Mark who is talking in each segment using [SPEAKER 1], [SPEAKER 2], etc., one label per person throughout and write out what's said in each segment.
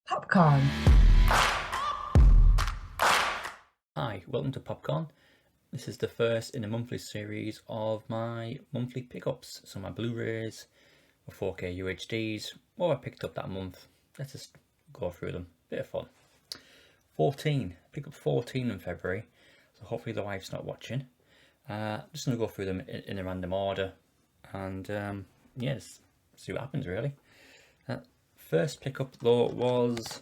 [SPEAKER 1] Popcorn.
[SPEAKER 2] Hi, welcome to Popcorn. This is the first in a monthly series of my monthly pickups. So my Blu Rays, my 4K UHDs, what I picked up that month. Let's just go through them. Bit of fun. 14. Pick up 14 in February. So hopefully the wife's not watching. Just going to go through them in a random order. And yes, see what happens really. First pickup though was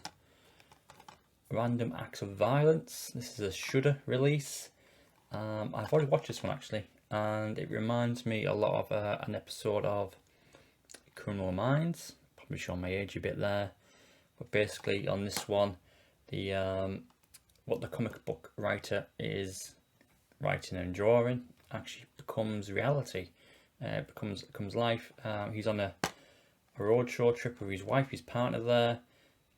[SPEAKER 2] Random Acts of Violence. This is a Shudder release. I've already watched this one actually, and it reminds me a lot of an episode of Criminal Minds. Probably showing my age a bit there, but basically on this one, the what the comic book writer is writing and drawing actually becomes reality. Becomes life. He's on a roadshow trip with his wife, his partner there,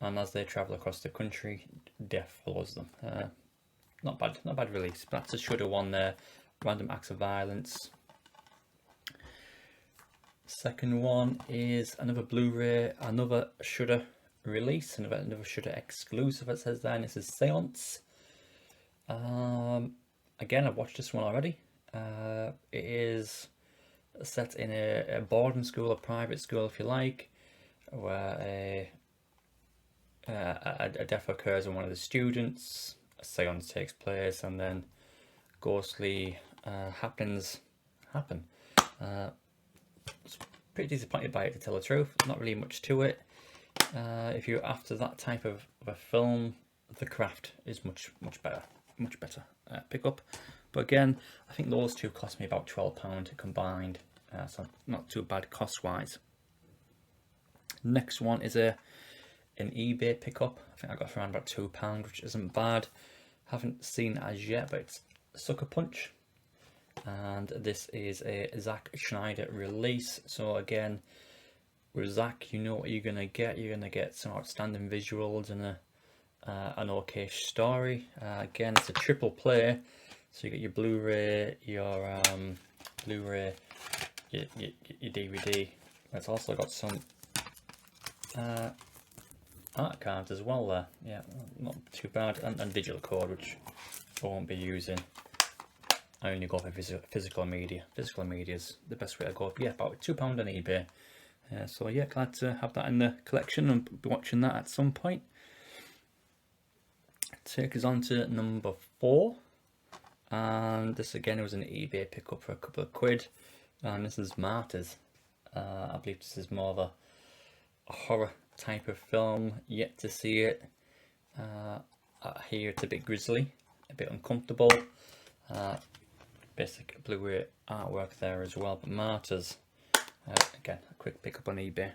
[SPEAKER 2] and as they travel across the country, death follows them. Not bad release. But that's a Shudder one there. Random Acts of Violence. Second one is another Blu-ray, another Shudder release, another Shudder exclusive. It says there, and this is Seance. Again, I've watched this one already. It is set in a boarding school, a private school, if you like, where a death occurs in one of the students, a seance takes place, and then ghostly happenings happen. Pretty disappointed by it, to tell the truth. Not really much to it. If you're after that type of a film, The Craft is much better pick up. But again, I think those two cost me about £12 combined, so not too bad cost wise. Next one is an eBay pickup. I think I got for around about £2, which isn't bad. Haven't seen it as yet, but it's Sucker Punch, and this is a Zack Snyder release. So again, with Zack, you know what you're gonna get. You're gonna get some outstanding visuals and an okay story. Again, it's a triple play, so you get your Blu-ray, your DVD. It's also got some art cards as well there. Yeah, not too bad. And digital code, which I won't be using. I only go for physical media. Physical media is the best way to go. But yeah, about £2 on eBay. So yeah, glad to have that in the collection and be watching that at some point. Take us on to number 4. And this again was an eBay pickup for a couple of quid. And this is Martyrs. I believe this is more of a horror type of film. Yet to see it. I hear it's a bit grisly, a bit uncomfortable. Basic Blu-ray artwork there as well. But Martyrs, again, a quick pickup on eBay.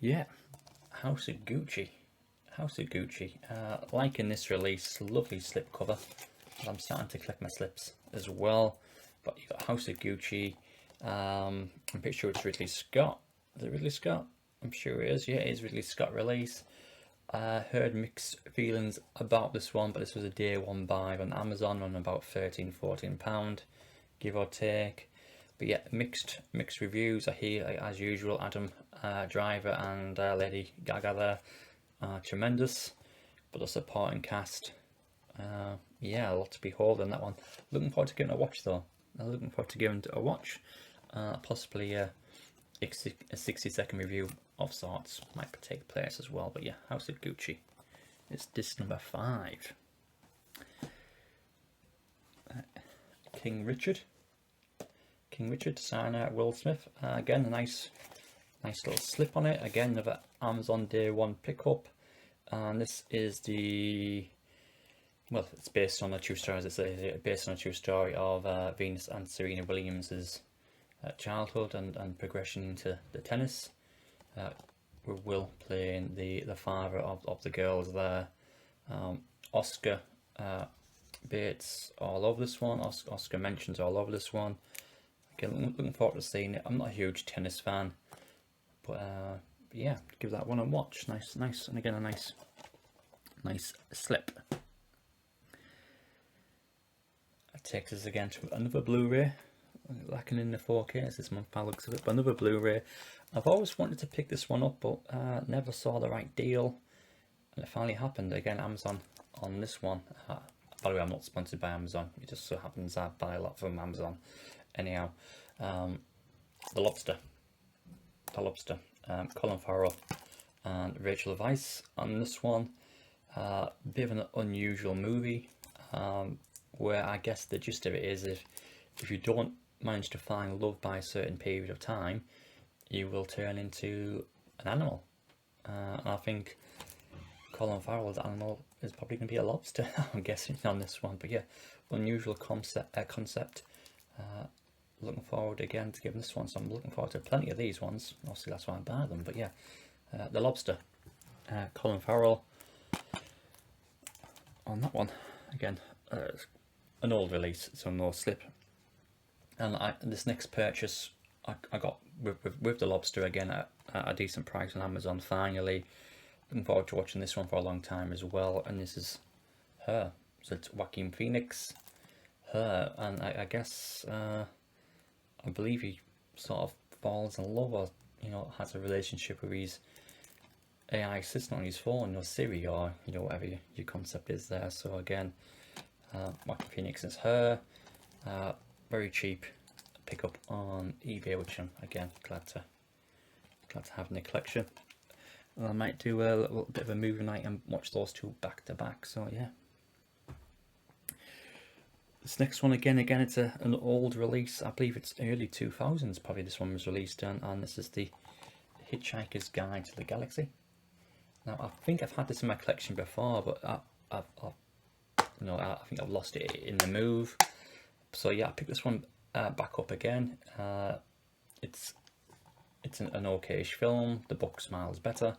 [SPEAKER 2] Yeah, House of Gucci. Liking this release, lovely slip cover. I'm starting to collect my slips as well. But you got House of Gucci. I'm pretty sure it's Ridley Scott. Is it Ridley Scott? I'm sure it is. Yeah, it is Ridley Scott release. Heard mixed feelings about this one, but this was a day one buy on Amazon on about £13-14, give or take. But yeah, mixed reviews. I hear, as usual, Adam Driver and Lady Gaga there are tremendous, but the supporting cast, yeah, a lot to behold in that one. Looking forward to giving it a watch though. Possibly a 60-second review of sorts might take place as well. But yeah, House of Gucci. It's disc number 5. King Richard, signer Will Smith. Again, a nice little slip on it. Again, another Amazon day one pickup. And this is it's based on a true story, as it says, based on a true story of Venus and Serena Williams's childhood and progression into the tennis. With Will playing the father of the girls there. Oscar Bates all over this one. Oscar mentions all over this one. Again, looking forward to seeing it. I'm not a huge tennis fan, but yeah, give that one a watch. Nice, and again a nice slip. That takes us again to another Blu-ray. lacking in the 4Ks this month by the looks of it. But another Blu-ray. I've always wanted to pick this one up, but never saw the right deal. And it finally happened. Again, Amazon on this one. By the way, I'm not sponsored by Amazon. It just so happens I buy a lot from Amazon. Anyhow, The Lobster. Colin Farrell and Rachel Weisz on this one. Bit of an unusual movie, where I guess the gist of it is if you don't manage to find love by a certain period of time, you will turn into an animal. And I think Colin Farrell's animal is probably going to be a lobster, I'm guessing, on this one. But yeah, unusual concept. Looking forward again to giving this one, so I'm looking forward to plenty of these ones. Obviously that's why I buy them. But yeah, The Lobster, Colin Farrell on that one. Again, an old release, so no slip. And this next purchase I got with The Lobster again at a decent price on Amazon finally. Looking forward to watching this one for a long time as well. And this is Her. So it's Joaquin Phoenix, Her, and I guess I believe he sort of falls in love, or has a relationship with his AI assistant on his phone, or Siri, or whatever your concept is there. So again, Joaquin Phoenix is Her. Very cheap pickup on eBay, which I'm again glad to have in the collection. I might do a little bit of a movie night and watch those two back to back. So yeah. This next one again it's an old release. I believe it's early 2000s probably this one was released, and this is the Hitchhiker's Guide to the Galaxy. Now I think I've had this in my collection before, but I think I've lost it in the move. So yeah, I picked this one back up again. It's an okay-ish film. The book smiles better.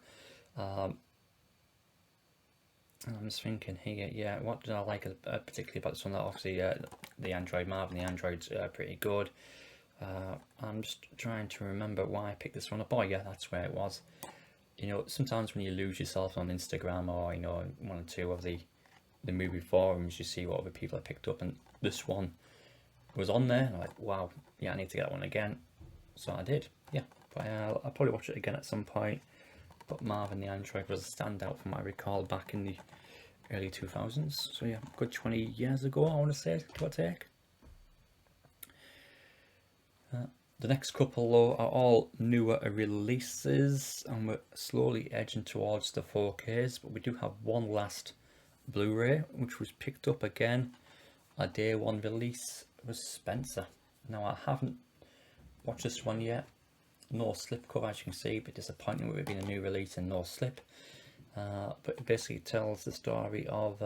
[SPEAKER 2] I'm just thinking here, yeah, what did I like particularly about this one? That obviously the Android Marvin, the Android's pretty good. I'm just trying to remember why I picked this one up. Oh yeah, that's where it was. Sometimes when you lose yourself on Instagram, or one or two of the movie forums, you see what other people have picked up, and this one was on there. I'm like, wow, yeah, I need to get that one again. So I did, yeah. But I'll probably watch it again at some point. But Marvin the Android was a standout from what I recall back in the early 2000s. So yeah, good 20 years ago, I want to say, give or take. The next couple though are all newer releases, and we're slowly edging towards the 4Ks. But we do have one last Blu-ray, which was picked up again. A day one release was Spencer. Now I haven't watched this one yet. No slip cover, as you can see, but disappointing with it being a new release and no slip. But it basically tells the story of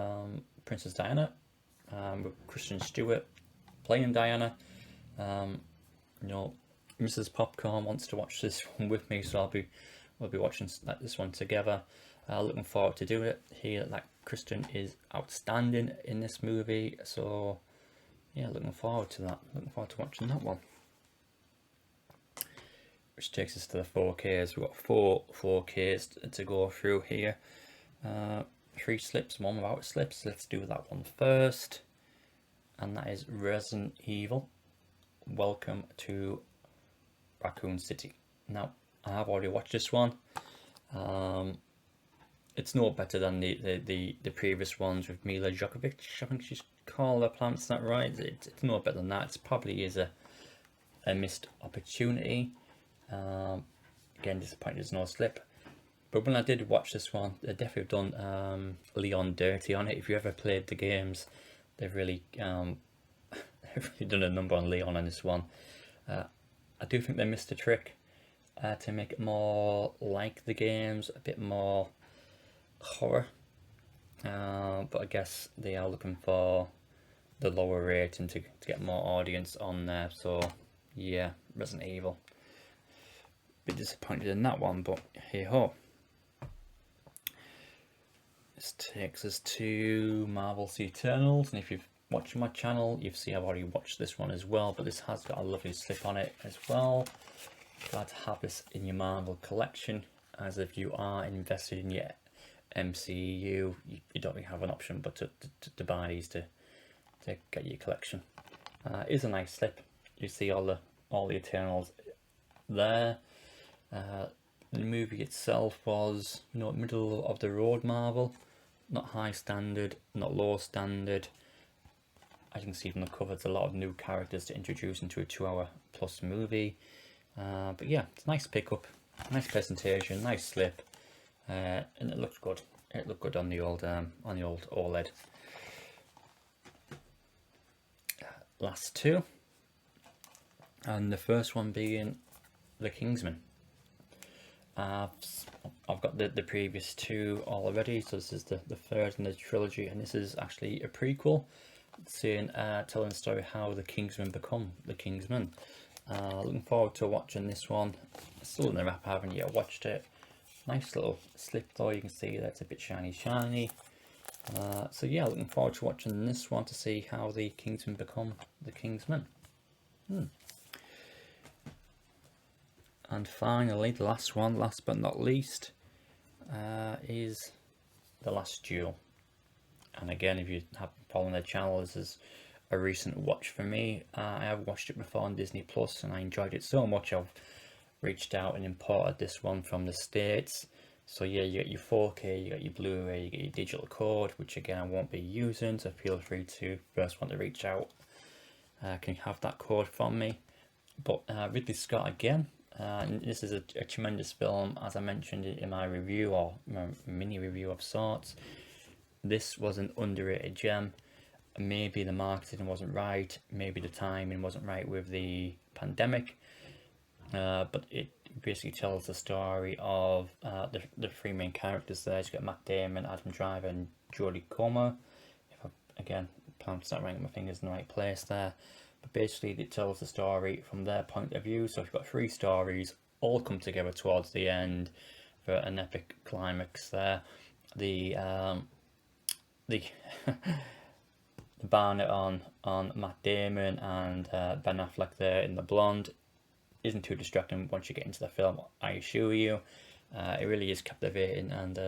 [SPEAKER 2] Princess Diana, with Kristen Stewart playing Diana. Mrs. Popcorn wants to watch this one with me, so we'll be watching this one together. Looking forward to doing it. Here, Kristen is outstanding in this movie, so yeah, looking forward to that. Looking forward to watching that one. Which takes us to the 4Ks. We've got four 4Ks to go through here. 3 slips, 1 without slips. Let's do that one first. And that is Resident Evil, Welcome to Raccoon City. Now, I have already watched this one. It's no better than the previous ones with Mila Djokovic. I think she's called her, pronounced that right. It's no better than that. It probably is a missed opportunity. Again, disappointed there's no slip. But when I did watch this one, they definitely have done Leon dirty on it. If you ever played the games, they've really done a number on Leon on this one. I do think they missed a trick to make it more like the games, a bit more horror. But I guess they are looking for the lower rating to get more audience on there. So yeah, Resident Evil. Bit disappointed in that one, but hey ho. This takes us to Marvel's Eternals, and if you've watched my channel, you've seen I've already watched this one as well, but this has got a lovely slip on it as well. Glad to have this in your Marvel collection, as if you are invested in your MCU, you don't really have an option but to buy these to get your collection. It is a nice slip. you see all the Eternals there. The movie itself was, you know, middle of the road Marvel, not high standard, not low standard. As you can see from the cover, there's a lot of new characters to introduce into a 2 hour plus movie. But yeah, it's a nice pickup, nice presentation, nice slip, and it looked good. It looked good on the old OLED. Last two, and the first one being The Kingsman. I've got the previous two already, so this is the third in the trilogy, and this is actually a prequel, telling the story how the Kingsman become the Kingsman. Looking forward to watching this one. Still in the wrap, I haven't yet watched it. Nice little slip though, you can see that it's a bit shiny. So yeah, looking forward to watching this one to see how the Kingsman become the Kingsman. And finally, the last one, last but not least, is The Last Duel. And again, if you have been following the channel, this is a recent watch for me. I have watched it before on Disney Plus, and I enjoyed it so much I've reached out and imported this one from the States. So yeah, you get your 4K, you got your Blu Ray, you get your digital code, which again I won't be using, so feel free to, first want to reach out, can you have that code from me. But Ridley Scott again. This is a tremendous film, as I mentioned in my review, or my mini review of sorts. This was an underrated gem. Maybe the marketing wasn't right, maybe the timing wasn't right with the pandemic, but it basically tells the story of the three main characters there. You've got Matt Damon, Adam Driver, and Jodie Comer. If I, again, pronounced that right, with my fingers in the right place there. But basically it tells the story from their point of view. So you've got three stories all come together towards the end for an epic climax there. The the banner on Matt Damon and Ben Affleck there in the blonde isn't too distracting once you get into the film, I assure you. It really is captivating, and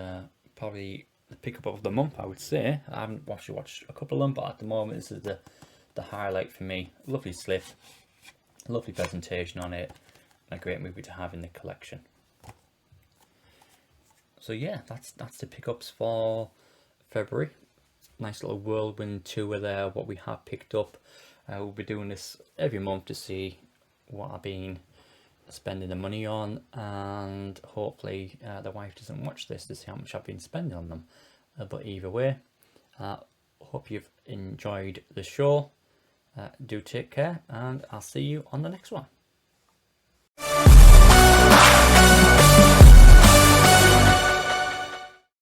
[SPEAKER 2] probably the pickup of the month, I would say. I haven't watched a couple of them, but at the moment this is the highlight for me. Lovely slip, lovely presentation on it, and a great movie to have in the collection. So yeah, that's the pickups for February. Nice little whirlwind tour there, what we have picked up. We'll be doing this every month to see what I've been spending the money on, and hopefully the wife doesn't watch this to see how much I've been spending on them. But either way, hope you've enjoyed the show. Do take care, and I'll see you on the next one.